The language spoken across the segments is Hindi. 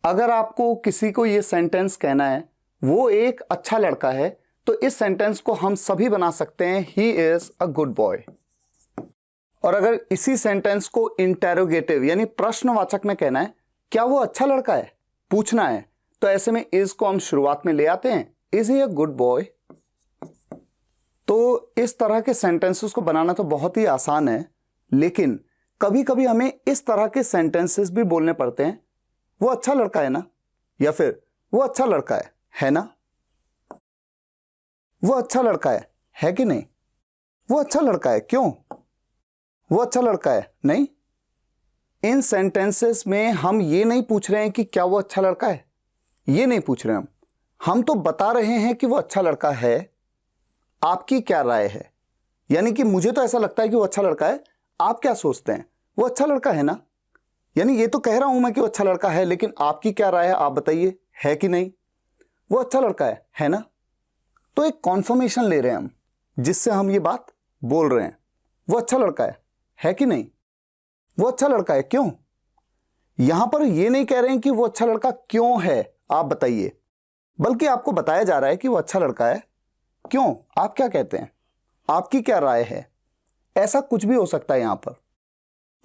अगर आपको किसी को ये सेंटेंस कहना है वो एक अच्छा लड़का है, तो इस सेंटेंस को हम सभी बना सकते हैं, he is a good boy. और अगर इसी सेंटेंस को इंटेरोगेटिव यानी प्रश्नवाचक में कहना है, क्या वो अच्छा लड़का है, पूछना है, तो ऐसे में इज को हम शुरुआत में ले आते हैं, is he a good boy. तो इस तरह के सेंटेंसेस को बनाना तो बहुत ही आसान है, लेकिन कभी कभी हमें इस तरह के सेंटेंसेस भी बोलने पड़ते हैं, वो अच्छा लड़का है ना, या फिर वो अच्छा लड़का है ना, वो अच्छा लड़का है कि नहीं, वो अच्छा लड़का है, क्यों, वो अच्छा लड़का है नहीं। इन सेंटेंसेस में हम ये नहीं पूछ रहे हैं कि क्या वो अच्छा लड़का है, ये नहीं पूछ रहे हम तो बता रहे हैं कि वो अच्छा लड़का है, आपकी क्या राय है। यानी कि मुझे तो ऐसा लगता है कि वो अच्छा लड़का है, आप क्या सोचते हैं, वो अच्छा लड़का है ना। यानी ये तो कह रहा हूं मैं कि वो अच्छा लड़का है, लेकिन आपकी क्या राय है, आप बताइए, है कि नहीं, वो अच्छा लड़का है ना। तो एक कॉन्फर्मेशन ले रहे हैं हम, जिससे हम ये बात बोल रहे हैं, वो अच्छा लड़का है कि नहीं, वो अच्छा लड़का है, क्यों। यहां पर ये नहीं कह रहे हैं कि वो अच्छा लड़का क्यों है, आप बताइए, बल्कि आपको बताया जा रहा है कि वो अच्छा लड़का है, क्यों, आप क्या कहते हैं, आपकी क्या राय है। ऐसा कुछ भी हो सकता है यहां पर,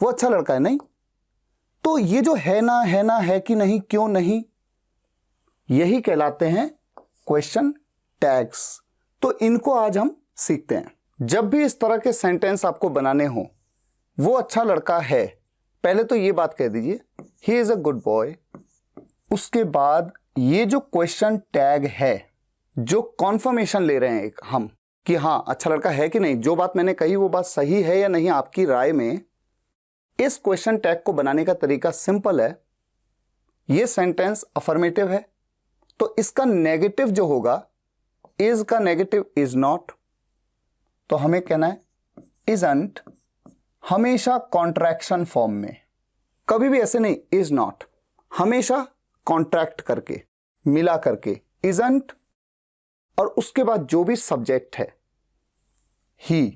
वो अच्छा लड़का है नहीं। तो ये जो है ना, है कि नहीं, क्यों नहीं, यही कहलाते हैं क्वेश्चन टैग्स। तो इनको आज हम सीखते हैं। जब भी इस तरह के सेंटेंस आपको बनाने हो, वो अच्छा लड़का है, पहले तो ये बात कह दीजिए, he is a good boy. उसके बाद ये जो क्वेश्चन टैग है, जो कॉन्फर्मेशन ले रहे हैं एक हम कि हां अच्छा लड़का है कि नहीं, जो बात मैंने कही वो बात सही है या नहीं आपकी राय में। इस क्वेश्चन टैग को बनाने का तरीका सिंपल है। ये सेंटेंस अफर्मेटिव है, तो इसका नेगेटिव जो होगा, इज का नेगेटिव इज नॉट, तो हमें कहना है इजंट, हमेशा कॉन्ट्रैक्शन फॉर्म में, कभी भी ऐसे नहीं इज नॉट, हमेशा कॉन्ट्रैक्ट करके, मिला करके इजंट, और उसके बाद जो भी सब्जेक्ट है ही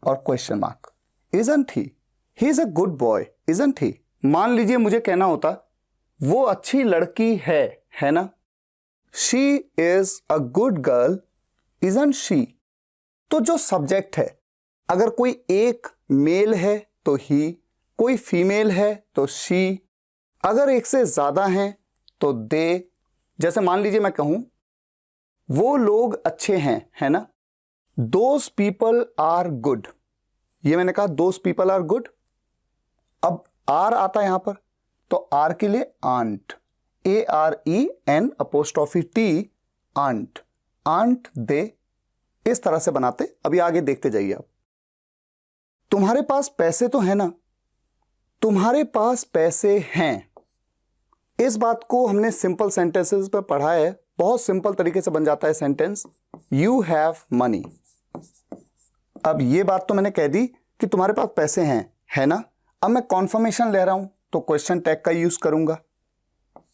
और question mark, isn't he is a good boy, isn't he. मान लीजिए मुझे कहना होता वो अच्छी लड़की है ना, she is a good girl, isn't she. तो जो सब्जेक्ट है, अगर कोई एक मेल है तो ही, कोई फीमेल है तो शी, अगर एक से ज्यादा हैं तो दे। जैसे मान लीजिए मैं कहूं वो लोग अच्छे हैं, है ना, दोज पीपल आर गुड, ये मैंने कहा दोज पीपल आर गुड। अब आर आता है यहां पर, तो आर के लिए आंट, AREN''T, आंट, आंट दे, इस तरह से बनाते। अभी आगे देखते जाइए आप। तुम्हारे पास पैसे तो है ना, तुम्हारे पास पैसे हैं, इस बात को हमने सिंपल सेंटेंसेस पे पढ़ा है, बहुत सिंपल तरीके से बन जाता है सेंटेंस, यू हैव मनी। अब ये बात तो मैंने कह दी कि तुम्हारे पास पैसे हैं, है ना। अब मैं कॉन्फर्मेशन ले रहा हूं, तो क्वेश्चन टैग का यूज करूंगा।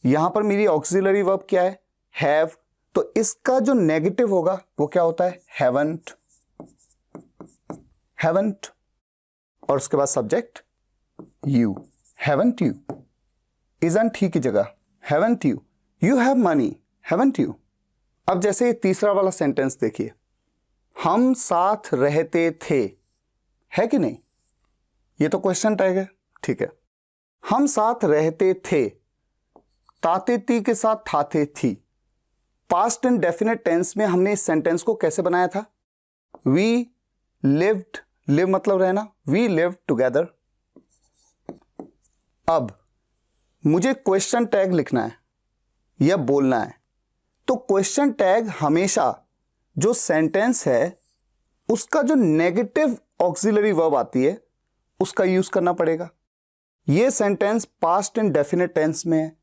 यहां पर मेरी ऑक्सिलरी वर्ब क्या है, हैव, तो इसका जो नेगेटिव होगा वो क्या होता है, हैवंट, हैवंट, और उसके बाद subject you, haven't you, isn't he की जगह haven't you, you have money, haven't you. अब जैसे तीसरा वाला सेंटेंस देखिए, हम साथ रहते थे, है कि नहीं, ये तो क्वेश्चन टैग है, ठीक है। हम साथ रहते थे, ताते ती के साथ थाते थी। पास्ट एंड डेफिनेट टेंस में हमने इस सेंटेंस को कैसे बनाया था, वी लिव्ड, लिव मतलब रहना, वी लिव टुगेदर। अब मुझे क्वेश्चन टैग लिखना है या बोलना है, तो क्वेश्चन टैग हमेशा जो सेंटेंस है उसका जो नेगेटिव ऑक्सिलरी वर्ब आती है उसका यूज करना पड़ेगा। यह sentence past and definite tense में है।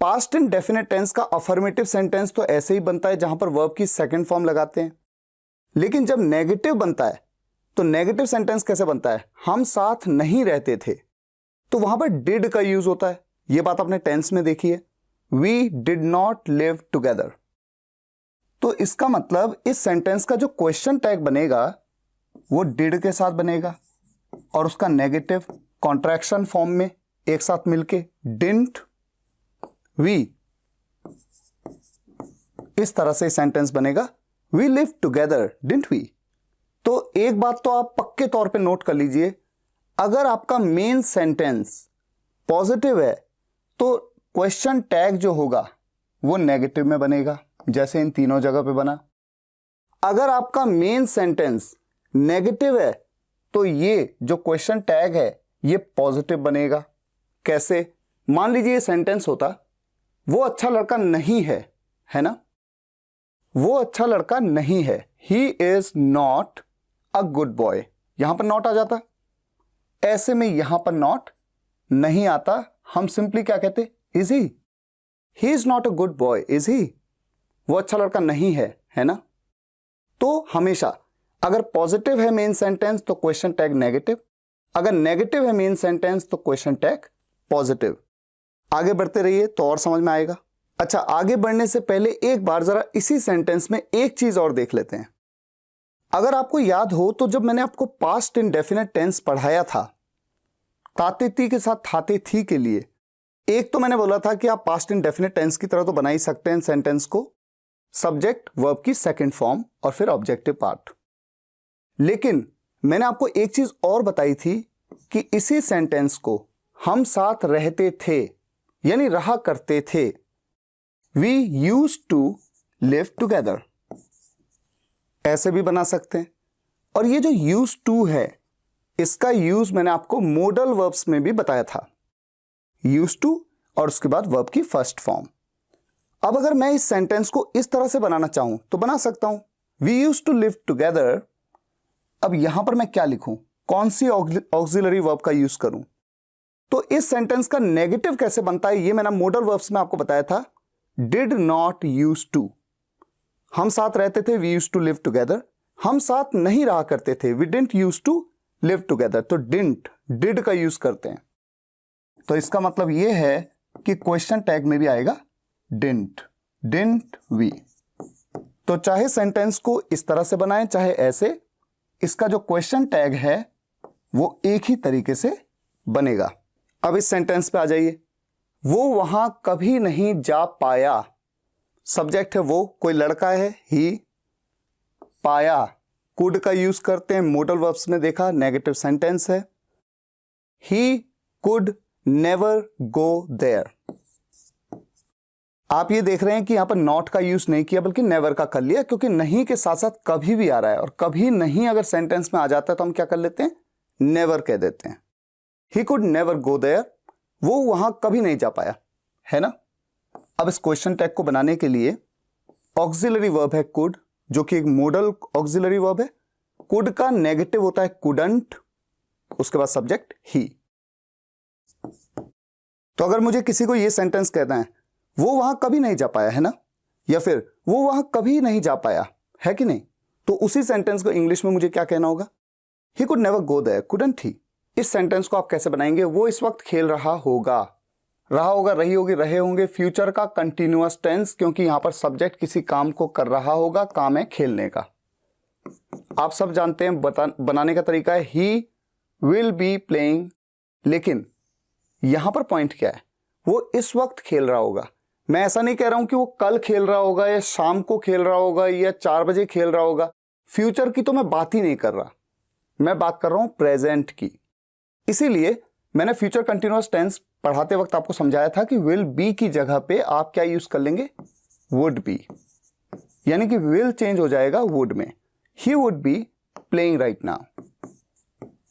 पास्ट एंड डेफिनेट टेंस का अफर्मेटिव सेंटेंस तो ऐसे ही बनता है जहां पर वर्ब की सेकंड फॉर्म लगाते हैं, लेकिन जब नेगेटिव बनता है तो नेगेटिव सेंटेंस कैसे बनता है, हम साथ नहीं रहते थे, तो वहां पर डिड का यूज होता है। यह बात आपने टेंस में देखी है, we did not live together. तो इसका मतलब इस सेंटेंस का जो क्वेश्चन टैग बनेगा वो डिड के साथ बनेगा, और उसका नेगेटिव कॉन्ट्रैक्शन फॉर्म में एक साथ मिलके डिडंट, वी, इस तरह से सेंटेंस बनेगा, we live together didn't we. तो एक बात तो आप पक्के तौर पे नोट कर लीजिए, अगर आपका मेन सेंटेंस पॉजिटिव है तो क्वेश्चन टैग जो होगा वो नेगेटिव में बनेगा, जैसे इन तीनों जगह पे बना। अगर आपका मेन सेंटेंस नेगेटिव है तो ये जो क्वेश्चन टैग है ये पॉजिटिव बनेगा। कैसे? मान लीजिए ये सेंटेंस होता, वो अच्छा लड़का नहीं है ना, वो अच्छा लड़का नहीं है, he is not a good boy, यहां पर नॉट आ जाता। ऐसे में यहां पर नॉट नहीं आता, हम सिंपली क्या कहते, is he is not a good boy, is he, वो अच्छा लड़का नहीं है ना। तो हमेशा अगर पॉजिटिव है मेन सेंटेंस तो क्वेश्चन टैग नेगेटिव, अगर नेगेटिव है मेन सेंटेंस तो क्वेश्चन टैग पॉजिटिव। आगे बढ़ते रहिए तो और समझ में आएगा। अच्छा, आगे बढ़ने से पहले एक बार जरा इसी सेंटेंस में एक चीज और देख लेते हैं। अगर आपको याद हो तो जब मैंने आपको पास्ट इंडेफिनिट टेंस पढ़ाया था, ताते ती के साथ थाते थी के लिए, एक तो मैंने बोला था कि आप पास्ट इंडेफिनिट टेंस की तरह तो बना ही सकते हैं सेंटेंस को, सब्जेक्ट वर्ब की सेकंड फॉर्म और फिर ऑब्जेक्टिव पार्ट। लेकिन मैंने आपको एक चीज और बताई थी कि इसी सेंटेंस को हम साथ रहते थे यानी रहा करते थे, we used to live together, ऐसे भी बना सकते हैं। और ये जो यूज्ड टू है इसका यूज मैंने आपको मोडल वर्ब्स में भी बताया था, यूज्ड टू और उसके बाद वर्ब की फर्स्ट फॉर्म। अब अगर मैं इस सेंटेंस को इस तरह से बनाना चाहूं तो बना सकता हूं, we used to live together. अब यहां पर मैं क्या लिखूं, कौन सी ऑक्सिलरी वर्ब का यूज करूं? तो इस सेंटेंस का नेगेटिव कैसे बनता है ये मैंने मोडल वर्ब्स में आपको बताया था, डिड नॉट यूज टू। हम साथ रहते थे, we used to live together, हम साथ नहीं रहा करते थे, we didn't use to live together, तो डिडंट डिड का यूज करते हैं। तो इसका मतलब यह है कि क्वेश्चन टैग में भी आएगा डिडंट वी। तो चाहे सेंटेंस को इस तरह से बनाएं चाहे ऐसे, इसका जो क्वेश्चन टैग है वो एक ही तरीके से बनेगा। अब इस सेंटेंस पे आ जाइए, वो वहां कभी नहीं जा पाया, सब्जेक्ट है वो, कोई लड़का है ही, पाया कुड का यूज करते हैं, मोडल वर्ब्स में देखा, नेगेटिव सेंटेंस है, he could never go there. आप ये देख रहे हैं कि यहां पर नॉट का यूज नहीं किया बल्कि नेवर का कर लिया, क्योंकि नहीं के साथ साथ कभी भी आ रहा है और कभी नहीं अगर सेंटेंस में आ जाता है तो हम क्या कर लेते हैं, नेवर कह देते हैं। He could never go there, वो वहां कभी नहीं जा पाया, है ना। अब इस क्वेश्चन टैग को बनाने के लिए ऑक्सिलरी वर्ब है कुड, जो कि एक मॉडल ऑक्सिलरी वर्ब है। कुड का नेगेटिव होता है कुडंट, उसके बाद सब्जेक्ट ही। तो अगर मुझे किसी को यह सेंटेंस कहना है, वो वहां कभी नहीं जा पाया, है ना, या फिर वो वहां कभी नहीं जा पाया, है कि नहीं, तो उसी सेंटेंस को इंग्लिश में मुझे क्या कहना होगा, he could never go there, couldn't he. इस सेंटेंस को आप कैसे बनाएंगे, वो इस वक्त खेल रहा होगा, रही होगी, रहे होंगे, फ्यूचर का कंटिन्यूअस टेंस, क्योंकि यहां पर सब्जेक्ट किसी काम को कर रहा होगा, काम है खेलने का। आप सब जानते हैं बनाने का तरीका है ही विल बी प्लेइंग, लेकिन यहां पर पॉइंट क्या है, वो इस वक्त खेल रहा होगा। मैं ऐसा नहीं कह रहा हूं कि वो कल खेल रहा होगा या शाम को खेल रहा होगा या 4 बजे खेल रहा होगा, फ्यूचर की तो मैं बात ही नहीं कर रहा, मैं बात कर रहा हूं प्रेजेंट की। इसीलिए मैंने फ्यूचर कंटिन्यूअस टेंस पढ़ाते वक्त आपको समझाया था कि विल बी की जगह पे आप क्या यूज कर लेंगे, वुड बी, यानी कि विल चेंज हो जाएगा वुड में, ही would be playing right now.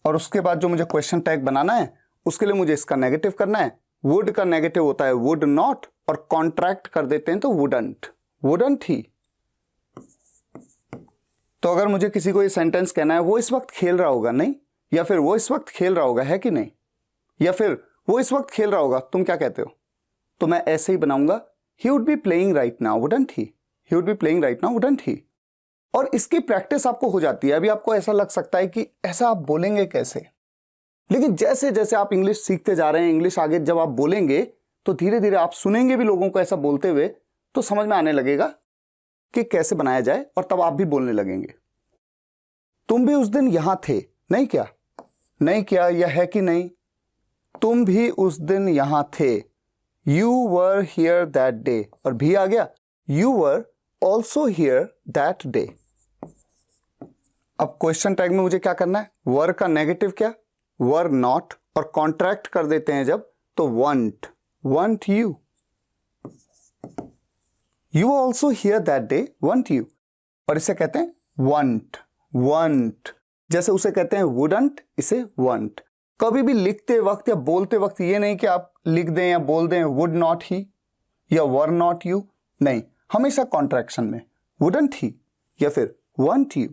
और उसके बाद जो मुझे क्वेश्चन टैग बनाना है उसके लिए मुझे इसका नेगेटिव करना है, वुड का नेगेटिव होता है वुड नॉट, और कॉन्ट्रैक्ट कर देते हैं तो वुडंट ही। तो अगर मुझे किसी को ये सेंटेंस कहना है वो इस वक्त खेल रहा होगा, नहीं, या फिर वो इस वक्त खेल रहा होगा, है कि नहीं, या फिर वो इस वक्त खेल रहा होगा, तुम क्या कहते हो, तो मैं ऐसे ही बनाऊंगा, he would be playing right now wouldn't he, he would be playing right now wouldn't he. और इसकी प्रैक्टिस आपको हो जाती है। अभी आपको ऐसा लग सकता है कि ऐसा आप बोलेंगे कैसे, लेकिन जैसे जैसे आप इंग्लिश सीखते जा रहे हैं, इंग्लिश आगे जब आप बोलेंगे तो धीरे धीरे आप सुनेंगे भी लोगों को ऐसा बोलते हुए, तो समझ में आने लगेगा कि कैसे बनाया जाए, और तब आप भी बोलने लगेंगे। तुम भी उस दिन यहां थे, नहीं क्या, नहीं क्या, यह है कि नहीं, तुम भी उस दिन यहां थे, you were here that day, और भी आ गया, you were also here that day. अब क्वेश्चन टैग में मुझे क्या करना है, वर का नेगेटिव क्या, वर नॉट, और कॉन्ट्रैक्ट कर देते हैं जब तो want, want you, you also here that day want you, और इसे कहते हैं वंट, वंट। जैसे उसे कहते हैं वुडंट, इसे वंट। कभी भी लिखते वक्त या बोलते वक्त ये नहीं कि आप लिख दें या बोल दें वुड नॉट ही या वर नॉट यू, नहीं, हमेशा कॉन्ट्रैक्शन में वुडंट ही या फिर वंट यू।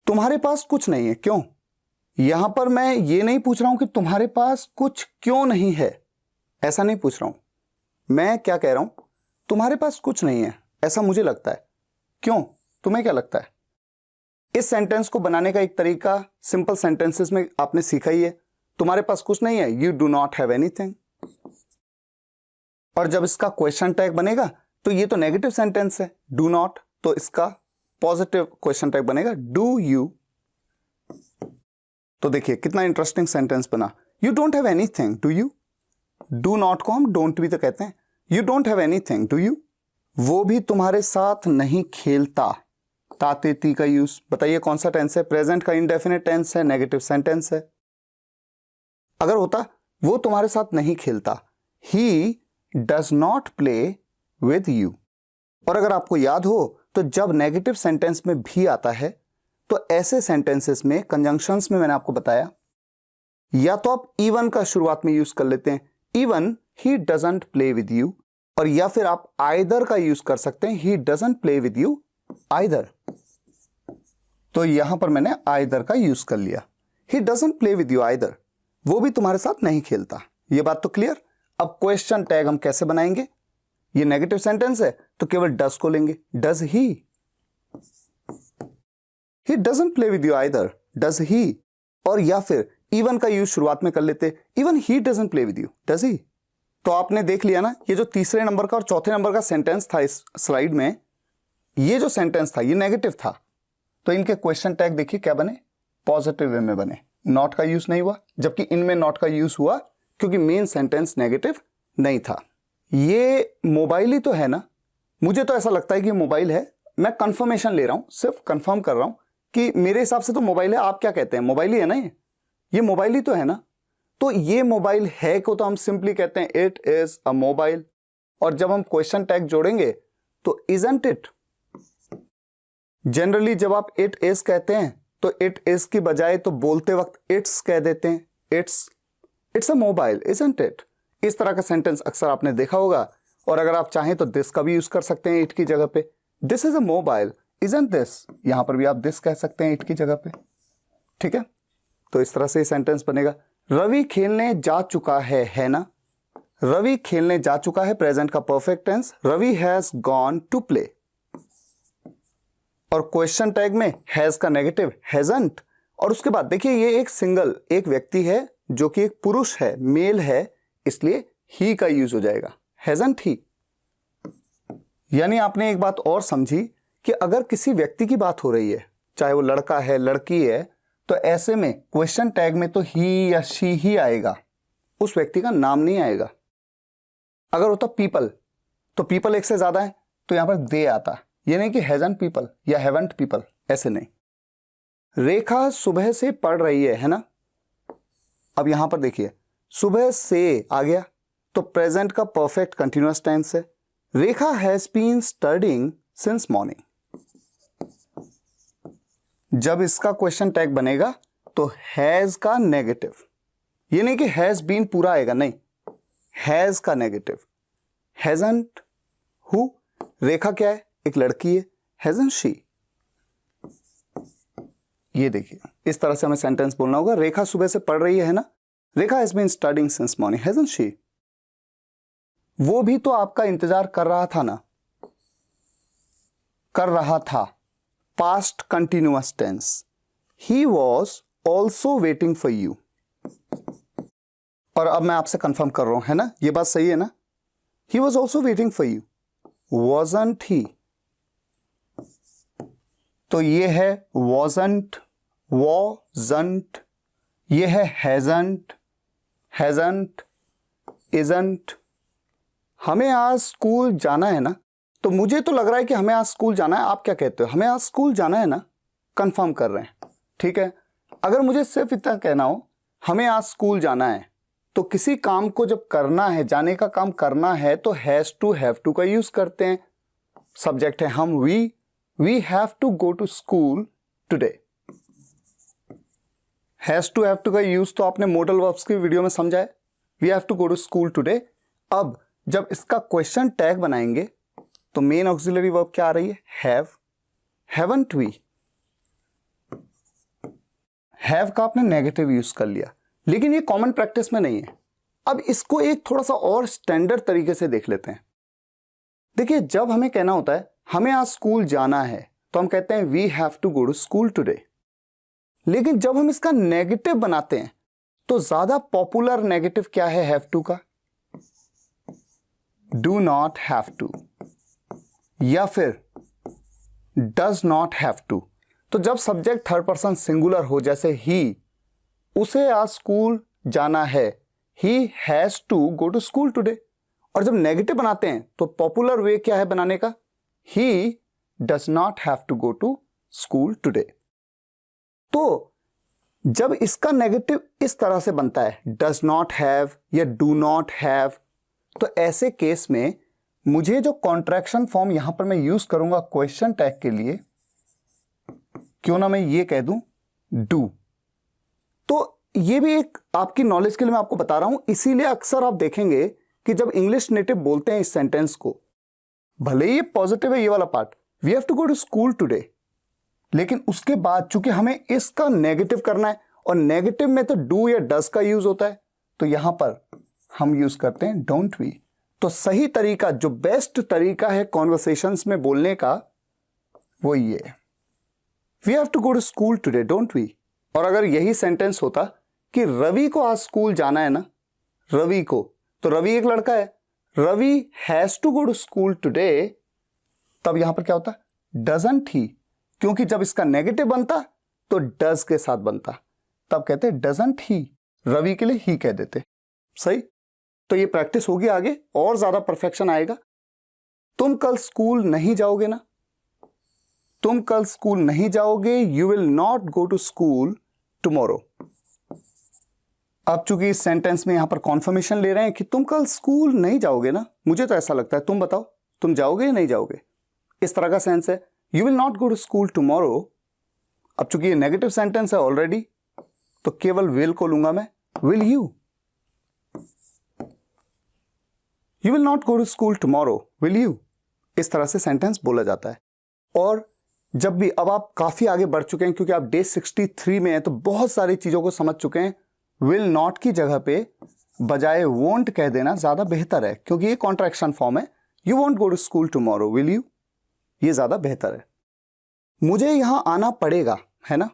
तुम्हारे पास कुछ नहीं है, क्यों? यहां पर मैं ये नहीं पूछ रहा हूं कि तुम्हारे पास कुछ क्यों नहीं है, ऐसा नहीं पूछ रहा हूं। मैं क्या कह रहा हूं, तुम्हारे पास कुछ नहीं है ऐसा मुझे लगता है, क्यों? तुम्हें क्या लगता है? इस सेंटेंस को बनाने का एक तरीका सिंपल सेंटेंसेस में आपने सीखा ही है, तुम्हारे पास कुछ नहीं है, you do not have anything. और जब इसका क्वेश्चन टैग बनेगा तो ये तो नेगेटिव सेंटेंस है, डू नॉट, तो इसका पॉजिटिव क्वेश्चन टैग बनेगा डू यू। तो देखिए कितना इंटरेस्टिंग सेंटेंस बना, you don't have anything, do you? Do not को हम डोंट भी तो कहते हैं, you don't have anything, do you? वो भी तुम्हारे साथ नहीं खेलता, तातेती का यूज, बताइए कौन सा टेंस है? प्रेजेंट का इंडेफिनिट टेंस है, नेगेटिव सेंटेंस है। अगर होता वो तुम्हारे साथ नहीं खेलता, ही does not play with you. और अगर आपको याद हो तो जब नेगेटिव सेंटेंस में भी आता है तो ऐसे सेंटेंसेस में कंजंक्शंस में मैंने आपको बताया या तो आप इवन का शुरुआत में यूज कर लेते हैं, even he doesn't play with you, और या फिर आप आइदर का यूज कर सकते हैं, he doesn't play with you either. तो यहां पर मैंने आइदर का यूज कर लिया, he doesn't play with you either, वो भी तुम्हारे साथ नहीं खेलता। ये बात तो क्लियर। अब क्वेश्चन टैग हम कैसे बनाएंगे? ये नेगेटिव सेंटेंस है तो केवल डज को लेंगे, does he doesn't play with you either, does he, और या फिर इवन का यूज शुरुआत में कर लेते, even he doesn't play with you, does he. तो आपने देख लिया ना, ये जो तीसरे नंबर का और चौथे नंबर का सेंटेंस था इस स्लाइड में, ये जो सेंटेंस था ये नेगेटिव था, तो इनके क्वेश्चन टैग देखिए क्या बने, पॉजिटिव वे में बने, नॉट का यूज नहीं हुआ, जबकि इनमें नॉट का यूज हुआ क्योंकि मेन सेंटेंस नेगेटिव नहीं था। ये मोबाइल ही तो है ना, मुझे तो ऐसा लगता है कि मोबाइल है, मैं कंफर्मेशन ले रहा हूं, सिर्फ कंफर्म कर रहा हूं कि मेरे हिसाब से तो मोबाइल है। आप क्या कहते हैं, मोबाइल ही है ना? ये मोबाइल ही तो है ना। तो ये मोबाइल है को तो हम सिंपली कहते हैं इट इज अ मोबाइल, और जब हम क्वेश्चन टैग जोड़ेंगे तो इजंट इट। जनरली जब आप इट इज कहते हैं तो इट इज की बजाय तो बोलते वक्त इट्स कह देते हैं, it's a mobile, isn't it. इस तरह का सेंटेंस अक्सर आपने देखा होगा। और अगर आप चाहें तो दिस का भी यूज कर सकते हैं इट की जगह पे, this is a mobile, isn't this, यहां पर भी आप दिस कह सकते हैं इट की जगह पे, ठीक है। तो इस तरह से सेंटेंस बनेगा, रवि खेलने जा चुका है ना? रवि खेलने जा चुका है, प्रेजेंट का perfect tense, Ravi has gone to play. और क्वेश्चन टैग में हैज का नेगेटिव हैजंट, और उसके बाद देखिए ये एक सिंगल एक व्यक्ति है जो कि एक पुरुष है, मेल है, इसलिए ही का यूज हो जाएगा, हैजंट ही। यानी आपने एक बात और समझी कि अगर किसी व्यक्ति की बात हो रही है, चाहे वो लड़का है लड़की है, तो ऐसे में क्वेश्चन टैग में तो ही या शी ही आएगा, उस व्यक्ति का नाम नहीं आएगा। अगर होता पीपल, तो पीपल एक से ज्यादा है तो यहां पर दे आता, ये नहीं कि हैजंट पीपल या हैवंट पीपल, ऐसे नहीं। रेखा सुबह से पढ़ रही है ना? अब यहां पर देखिए सुबह से आ गया तो प्रेजेंट का परफेक्ट कंटिन्यूअस टेंस है, Rekha has been studying since morning. जब इसका क्वेश्चन टैग बनेगा तो हैज का नेगेटिव, ये नहीं कि हैज बीन पूरा आएगा, नहीं, हैज का नेगेटिव, हैजंट हु, रेखा क्या है, एक लड़की है, हैजंट शी। ये देखिए इस तरह से हमें सेंटेंस बोलना होगा, रेखा सुबह से पढ़ रही है ना? Rekha has been studying since morning, hasn't she. वो भी तो आपका इंतजार कर रहा था ना? कर रहा था, past continuous tense, he was also waiting for you. और अब मैं आपसे कंफर्म कर रहा हूं, है ना, ये बात सही है ना? He was also waiting for you, wasn't he. तो ये है वॉजंट, वॉजंट, ये है हैजंट, हैजंट, इजंट, हमें आज स्कूल जाना है ना, तो मुझे तो लग रहा है कि हमें आज स्कूल जाना है। आप क्या कहते हो? हमें आज स्कूल जाना है ना? कंफर्म कर रहे हैं, ठीक है। अगर मुझे सिर्फ इतना कहना हो हमें आज स्कूल जाना है, तो किसी काम को जब करना है, जाने का काम करना है, तो हैज टू हैव टू का यूज करते हैं। सब्जेक्ट है हम, we have to go to school today. Has to have to का यूज तो आपने मॉडल वर्ब्स की वीडियो में समझा है। We have to go to school today. अब जब इसका क्वेश्चन टैग बनाएंगे तो मेन ऑक्सिलरी वर्ब क्या आ रही है? हैव। Haven't we. हैव का आपने नेगेटिव यूज कर लिया, लेकिन ये कॉमन प्रैक्टिस में नहीं है। अब इसको एक थोड़ा सा और स्टैंडर्ड तरीके से देख लेते हैं। देखिए, जब हमें कहना होता है हमें आज स्कूल जाना है, तो हम कहते हैं we have to go to school today. लेकिन जब हम इसका नेगेटिव बनाते हैं, तो ज्यादा पॉपुलर नेगेटिव क्या है हैव टू का? डू नॉट हैव टू, या फिर डज नॉट हैव टू। तो जब सब्जेक्ट थर्ड पर्सन सिंगुलर हो, जैसे ही, उसे आज स्कूल जाना है, he has to go to school today. और जब नेगेटिव बनाते हैं तो पॉपुलर वे क्या है बनाने का? He does not have to go to school today. तो जब इसका नेगेटिव इस तरह से बनता है, डज नॉट हैव या डू नॉट हैव, तो ऐसे केस में मुझे जो कॉन्ट्रैक्शन फॉर्म यहां पर मैं यूज करूंगा क्वेश्चन टैग के लिए, क्यों ना मैं ये कह दूं डू। तो ये भी एक आपकी नॉलेज के लिए मैं आपको बता रहा हूं। इसीलिए अक्सर आप देखेंगे कि जब इंग्लिश नेटिव बोलते हैं इस सेंटेंस को, भले ही ये पॉजिटिव है ये वाला part, we have to go to school today, लेकिन उसके बाद चूंकि हमें इसका नेगेटिव करना है, और नेगेटिव में तो डू या डज का यूज होता है, तो यहां पर हम यूज करते हैं डोंट वी। तो सही तरीका, जो बेस्ट तरीका है कॉन्वर्सेशंस में बोलने का, वो ये है, we have to go to school today, don't we. और अगर यही सेंटेंस होता कि रवि को आज स्कूल जाना है ना, रवि को, तो रवि एक लड़का है, Ravi has to go to school today, तब यहां पर क्या होता? Doesn't he. क्योंकि जब इसका नेगेटिव बनता तो डज के साथ बनता, तब कहते डजंट ही, रवि के लिए ही कह देते। सही। तो ये प्रैक्टिस होगी, आगे और ज्यादा परफेक्शन आएगा। तुम कल स्कूल नहीं जाओगे ना, तुम कल स्कूल नहीं जाओगे, you will not go to school tomorrow. अब चूंकि इस सेंटेंस में यहां पर कॉन्फर्मेशन ले रहे हैं कि तुम कल स्कूल नहीं जाओगे ना, मुझे तो ऐसा लगता है, तुम बताओ तुम जाओगे या नहीं जाओगे, इस तरह का सेंस है। You will not go to school tomorrow. अब चूंकि ये नेगेटिव सेंटेंस है ऑलरेडी, तो केवल विल को लूंगा मैं, will you. You will not go to school tomorrow, will you. इस तरह से सेंटेंस बोला जाता है। और जब भी, अब आप काफी आगे बढ़ चुके हैं क्योंकि आप डे 63 में हैं, तो बहुत सारी चीजों को समझ चुके हैं। विल नॉट की जगह पे बजाय वोंट कह देना ज्यादा बेहतर है, क्योंकि ये कॉन्ट्रैक्शन फॉर्म है। You won't go to school tomorrow, will you, ये ज्यादा बेहतर है। मुझे यहां आना पड़ेगा, है ना।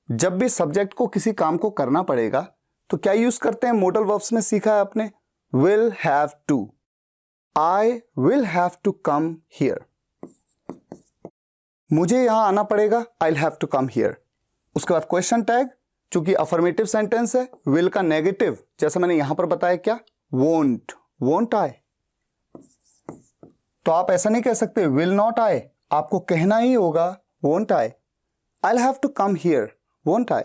जब भी सब्जेक्ट को किसी काम को करना पड़ेगा, तो क्या यूज करते हैं? मॉडल वर्ब्स में सीखा है आपने, will have to. I will have to come here. मुझे यहां आना पड़ेगा, I will have to come here. उसके बाद क्वेश्चन टैग, चूंकि अफर्मेटिव सेंटेंस है, विल का नेगेटिव जैसा मैंने यहां पर बताया क्या? Won't, won't I. तो आप ऐसा नहीं कह सकते विल नॉट आई, आपको कहना ही होगा won't I. I will have to come here, won't I.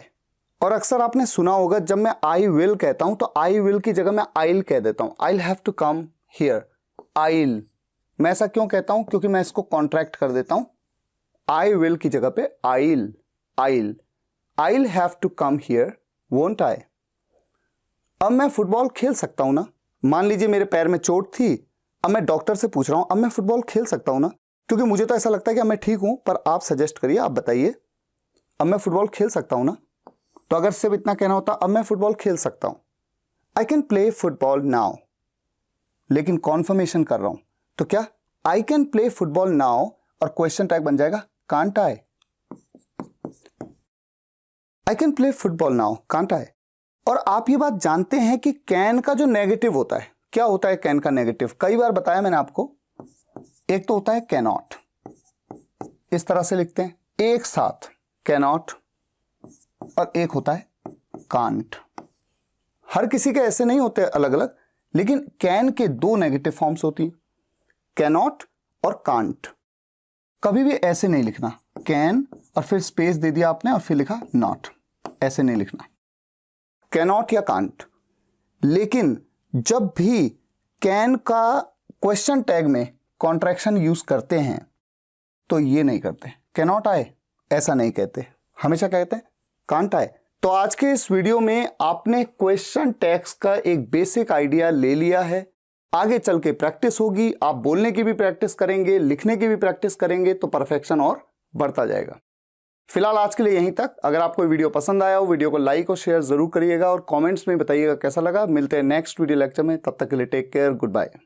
और अक्सर आपने सुना होगा जब मैं आई विल कहता हूं, तो आई विल की जगह मैं आइल कह देता हूं। I will have to come here, I'll. मैं ऐसा क्यों कहता हूं? क्योंकि मैं इसको कॉन्ट्रैक्ट कर देता हूं, आई विल की जगह पे I'll, I'll. I will have to come here, won't I. अब मैं फुटबॉल खेल सकता हूं ना, मान लीजिए मेरे पैर में चोट थी, अब मैं डॉक्टर से पूछ रहा हूं अब मैं फुटबॉल खेल सकता हूं ना, क्योंकि मुझे तो ऐसा लगता है कि अब मैं ठीक हूं, पर आप सजेस्ट करिए, आप बताइए, अब मैं फुटबॉल खेल सकता हूं ना। तो अगर सिर्फ इतना कहना होता अब मैं फुटबॉल खेल सकता हूं, I can play football now, लेकिन कॉन्फर्मेशन कर रहा हूं, तो क्या I can play football now, और क्वेश्चन टैग बन जाएगा can't I. I can play football now, can't I. और आप ये बात जानते हैं कि कैन का जो नेगेटिव होता है, क्या होता है कैन का नेगेटिव? कई बार बताया मैंने आपको। एक तो होता है कैनॉट, इस तरह से लिखते हैं एक साथ, कैनॉट, और एक होता है कांट। हर किसी के ऐसे नहीं होते अलग अलग, लेकिन कैन के दो नेगेटिव फॉर्म्स होती हैं, कैनॉट और कांट। कभी भी ऐसे नहीं लिखना, कैन और फिर स्पेस दे दिया आपने और फिर लिखा नॉट, ऐसे नहीं लिखना, कैनॉट या कांट। लेकिन जब भी कैन का क्वेश्चन टैग में कॉन्ट्रैक्शन यूज करते हैं तो ये नहीं करते, कैनॉट आए ऐसा नहीं कहते, हमेशा कहते हैं कांट आए। तो आज के इस वीडियो में आपने क्वेश्चन टैग्स का एक बेसिक आइडिया ले लिया है। आगे चल के प्रैक्टिस होगी, आप बोलने की भी प्रैक्टिस करेंगे, लिखने की भी प्रैक्टिस करेंगे, तो परफेक्शन और बढ़ता जाएगा। फिलहाल आज के लिए यहीं तक। अगर आपको वीडियो पसंद आया हो, वीडियो को लाइक और शेयर जरूर करिएगा और कमेंट्स में बताइएगा कैसा लगा। मिलते हैं नेक्स्ट वीडियो लेक्चर में, तब तक के लिए टेक केयर, गुड बाय।